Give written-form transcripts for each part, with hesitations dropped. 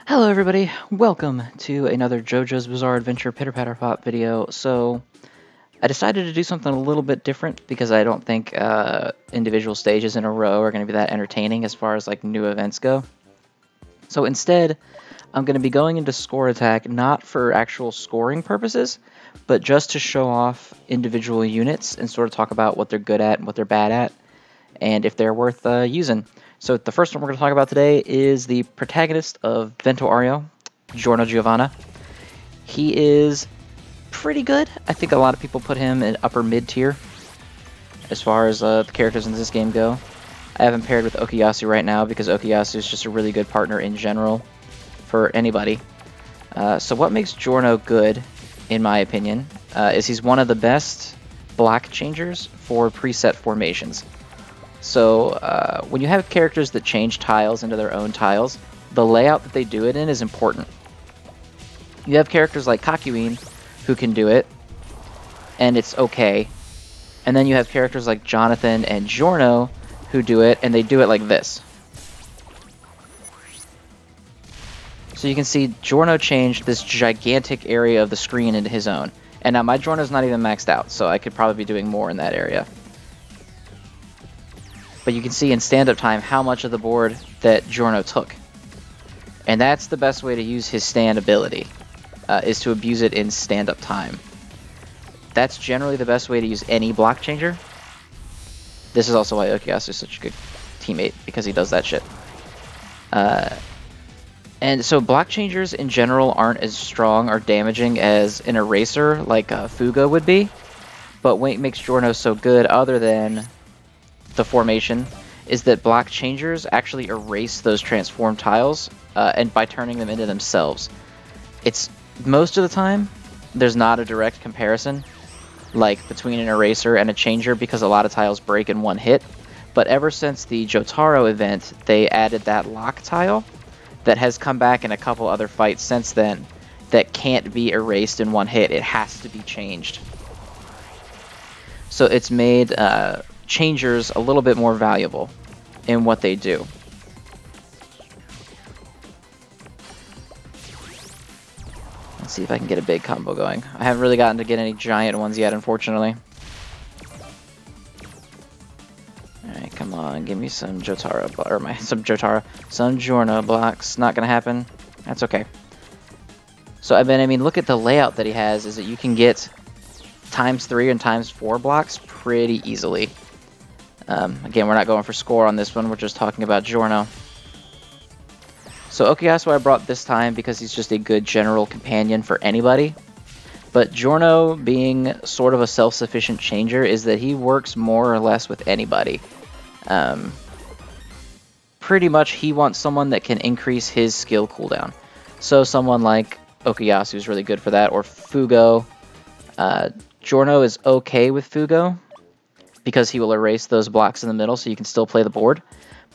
Hello everybody, welcome to another JoJo's Bizarre Adventure Pitter Patter Pop video. So, I decided to do something a little bit different because I don't think individual stages in a row are going to be that entertaining as far as like new events go. So instead, I'm going to be going into score attack not for actual scoring purposes, but just to show off individual units and sort of talk about what they're good at and what they're bad at, and if they're worth using. So the first one we're going to talk about today is the protagonist of Vento Ario, Giorno Giovanna. He is pretty good. I think a lot of people put him in upper mid tier as far as the characters in this game go. I have him paired with Okuyasu right now because Okuyasu is just a really good partner in general for anybody. So what makes Giorno good, in my opinion, is he's one of the best block changers for preset formations. So when you have characters that change tiles into their own tiles, the layout that they do it in is important. You have characters like Kakyoin who can do it, and it's okay. And then you have characters like Jonathan and Giorno who do it, and they do it like this. So you can see Giorno changed this gigantic area of the screen into his own. And now my Giorno's not even maxed out, so I could probably be doing more in that area. But you can see in stand-up time how much of the board that Giorno took. And that's the best way to use his stand ability, is to abuse it in stand-up time. That's generally the best way to use any block changer. This is also why Okuyasu is such a good teammate, because he does that shit. And so block changers in general aren't as strong or damaging as an eraser like Fugo would be. But what makes Giorno so good, other than the formation, is that block changers actually erase those transformed tiles and by turning them into themselves. It's most of the time there's not a direct comparison like between an eraser and a changer because a lot of tiles break in one hit, but ever since the Jotaro event they added that lock tile that has come back in a couple other fights since then that can't be erased in one hit. It has to be changed. So it's made changers a little bit more valuable in what they do. Let's see if I can get a big combo going. I haven't really gotten to get any giant ones yet, unfortunately. Alright, come on, give me some Jotaro, or some Giorno blocks. Not gonna happen. That's okay. So I mean, look at the layout that he has, is that you can get ×3 and ×4 blocks pretty easily. Again, we're not going for score on this one, we're just talking about Giorno. So Okuyasu I brought this time because he's just a good general companion for anybody. But Giorno, being sort of a self-sufficient changer, is that he works more or less with anybody. Pretty much he wants someone that can increase his skill cooldown. So someone like Okuyasu is really good for that, or Fugo. Giorno is okay with Fugo, because he will erase those blocks in the middle so you can still play the board.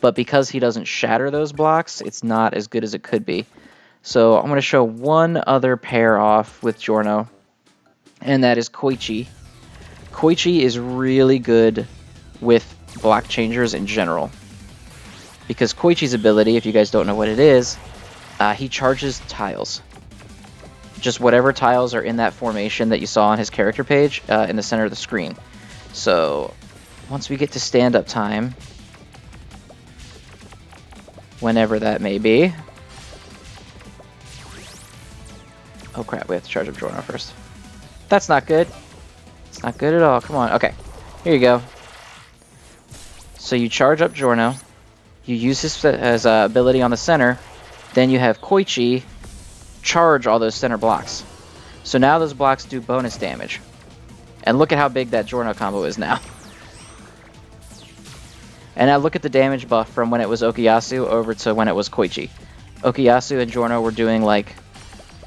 But because he doesn't shatter those blocks, it's not as good as it could be. So I'm going to show one other pair off with Giorno, and that is Koichi. Koichi is really good with block changers in general, because Koichi's ability, if you guys don't know what it is, he charges tiles. Just whatever tiles are in that formation that you saw on his character page in the center of the screen. So once we get to stand-up time, whenever that may be. Oh crap, we have to charge up Giorno first. That's not good. It's not good at all. Come on. Okay, here you go. So you charge up Giorno, you use his ability on the center, then you have Koichi charge all those center blocks. So now those blocks do bonus damage. And look at how big that Giorno combo is now. And now look at the damage buff from when it was Okuyasu over to when it was Koichi. Okuyasu and Giorno were doing like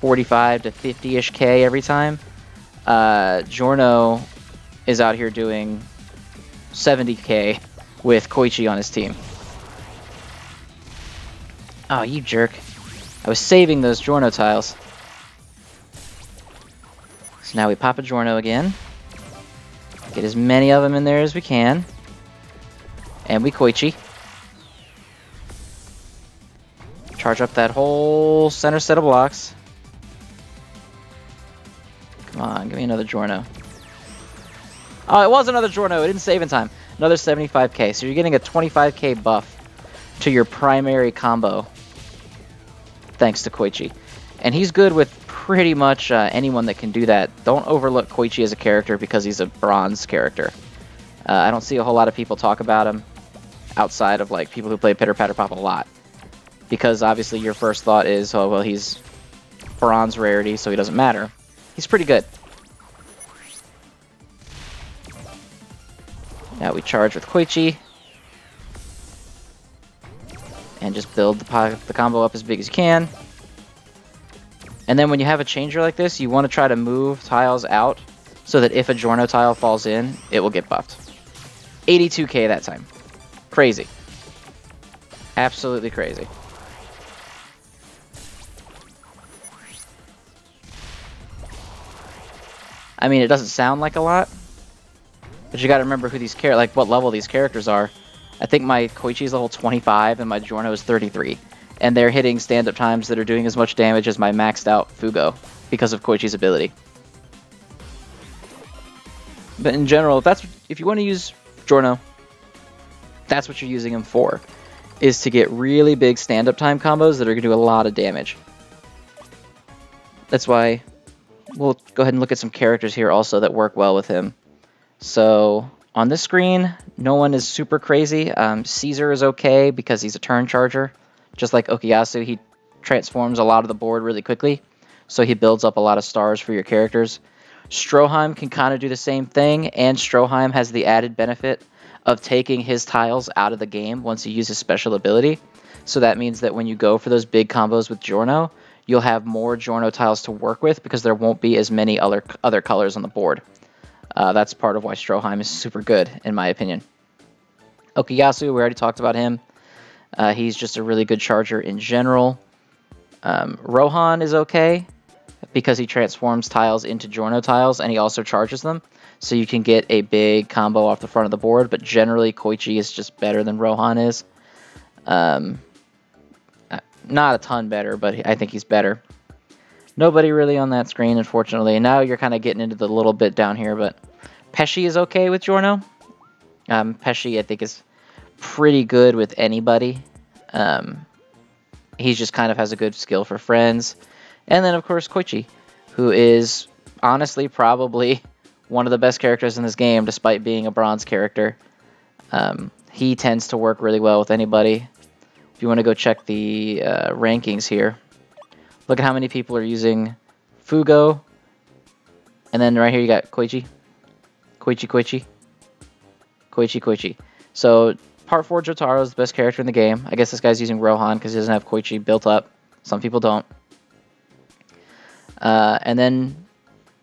45 to 50-ish K every time. Giorno is out here doing 70K with Koichi on his team. Oh, you jerk. I was saving those Giorno tiles. So now we pop a Giorno again. Get as many of them in there as we can. And we Koichi. Charge up that whole center set of blocks. Come on, give me another Giorno. Oh, it was another Giorno. It didn't save in time. Another 75k. So you're getting a 25k buff to your primary combo, thanks to Koichi. And he's good with pretty much anyone that can do that. Don't overlook Koichi as a character because he's a bronze character. I don't see a whole lot of people talk about him outside of like people who play Pitter Patter Pop a lot. Because obviously your first thought is, oh, well, he's bronze rarity, so he doesn't matter. He's pretty good. Now we charge with Koichi. And just build the combo up as big as you can. And then when you have a changer like this, you want to try to move tiles out so that if a Giorno tile falls in, it will get buffed. 82k that time. Crazy. Absolutely crazy. I mean, it doesn't sound like a lot, but you got to remember who these like what level these characters are. I think my Koichi is level 25 and my Giorno is 33, and they're hitting stand-up times that are doing as much damage as my maxed out Fugo because of Koichi's ability. But in general, if you want to use Giorno, that's what you're using him for, is to get really big stand-up time combos that are going to do a lot of damage. That's why we'll go ahead and look at some characters here also that work well with him. So on this screen, no one is super crazy. Caesar is okay because he's a turn charger. Just like Okuyasu, he transforms a lot of the board really quickly, so he builds up a lot of stars for your characters. Stroheim can kind of do the same thing, and Stroheim has the added benefit of taking his tiles out of the game once he uses special ability. So that means that when you go for those big combos with Giorno, you'll have more Giorno tiles to work with because there won't be as many other colors on the board. That's part of why Stroheim is super good, in my opinion. Okuyasu, we already talked about him. He's just a really good charger in general. Rohan is okay because he transforms tiles into Giorno tiles, and he also charges them. So you can get a big combo off the front of the board, but generally Koichi is just better than Rohan is. Not a ton better, but I think he's better. Nobody really on that screen, unfortunately. And now you're kind of getting into the little bit down here, but Pesci is okay with Giorno. Pesci, I think, is pretty good with anybody. He just kind of has a good skill for friends. And then, of course, Koichi, who is honestly probably one of the best characters in this game, despite being a bronze character. He tends to work really well with anybody. If you want to go check the rankings here, look at how many people are using Fugo. And then right here you got Koichi. Koichi. So Part 4 Jotaro is the best character in the game. I guess this guy's using Rohan because he doesn't have Koichi built up. Some people don't. And then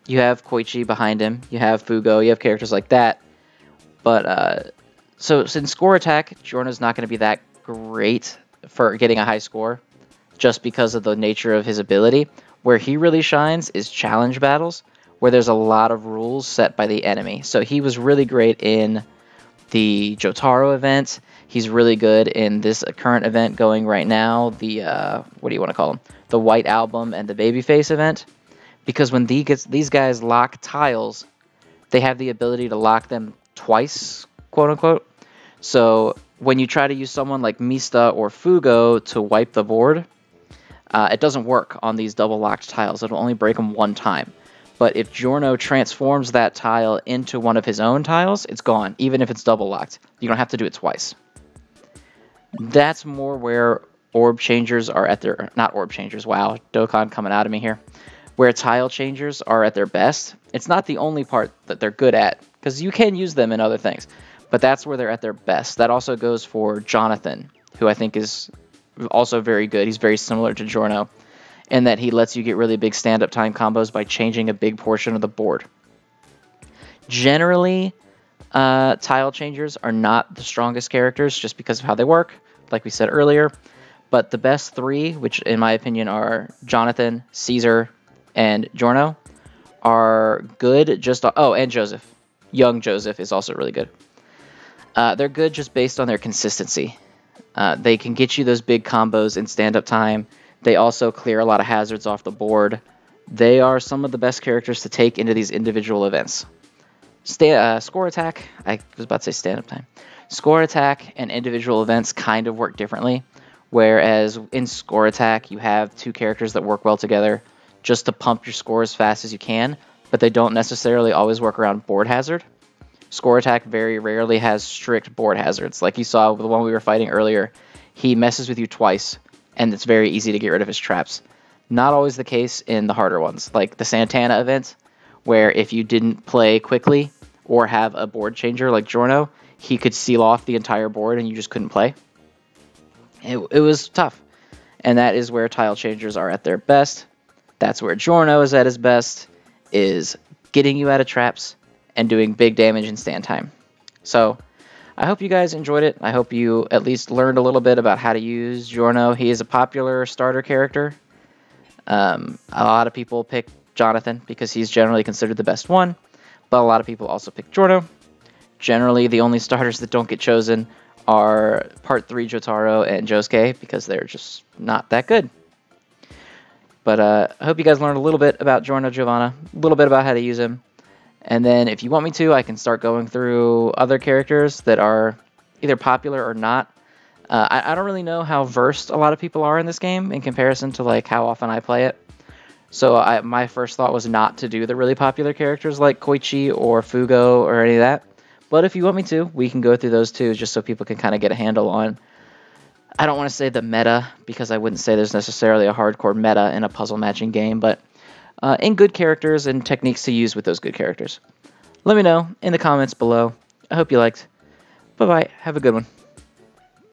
you have Koichi behind him. You have Fugo. You have characters like that. But so in score attack, Giorno's not going to be that great for getting a high score just because of the nature of his ability. Where he really shines is challenge battles, where there's a lot of rules set by the enemy. So he was really great in the Jotaro event. He's really good in this current event going right now, the, what do you want to call them? The White Album and the Babyface event. Because when these guys lock tiles, they have the ability to lock them twice, quote-unquote. So when you try to use someone like Mista or Fugo to wipe the board, it doesn't work on these double-locked tiles. It'll only break them one time. But if Giorno transforms that tile into one of his own tiles, it's gone, even if it's double-locked. You don't have to do it twice. That's more where orb changers are at their... Not orb changers, wow, Dokkan coming out of me here. Where tile changers are at their best. It's not the only part that they're good at, because you can use them in other things. But that's where they're at their best. That also goes for Jonathan, who I think is also very good. He's very similar to Giorno, in that he lets you get really big stand-up time combos by changing a big portion of the board. Generally, tile changers are not the strongest characters just because of how they work, like we said earlier. But the best three, which in my opinion are Jonathan, Caesar, and Giorno, are good just... Oh, and Joseph. Young Joseph is also really good. They're good just based on their consistency. They can get you those big combos in stand-up time. They also clear a lot of hazards off the board. They are some of the best characters to take into these individual events. Score attack, I was about to say stand-up time. Score attack and individual events kind of work differently, whereas in score attack you have two characters that work well together just to pump your score as fast as you can, but they don't necessarily always work around board hazard. Score attack very rarely has strict board hazards. Like you saw with the one we were fighting earlier, he messes with you twice, and it's very easy to get rid of his traps. Not always the case in the harder ones, like the Santana event, where if you didn't play quickly or have a board changer like Giorno, he could seal off the entire board and you just couldn't play. It was tough. And that is where tile changers are at their best. That's where Giorno is at his best, is getting you out of traps and doing big damage in stand time. So I hope you guys enjoyed it. I hope you at least learned a little bit about how to use Giorno. He is a popular starter character. A lot of people pick Jonathan because he's generally considered the best one, but a lot of people also pick Giorno. Generally, the only starters that don't get chosen are Part 3 Jotaro and Josuke because they're just not that good. But I hope you guys learned a little bit about Giorno Giovanna, a little bit about how to use him. And then if you want me to, I can start going through other characters that are either popular or not. I don't really know how versed a lot of people are in this game in comparison to like how often I play it. So my first thought was not to do the really popular characters like Koichi or Fugo or any of that. But if you want me to, we can go through those too, just so people can kind of get a handle on, I don't want to say the meta, because I wouldn't say there's necessarily a hardcore meta in a puzzle matching game, but in good characters and techniques to use with those good characters. Let me know in the comments below. I hope you liked. Bye-bye. Have a good one.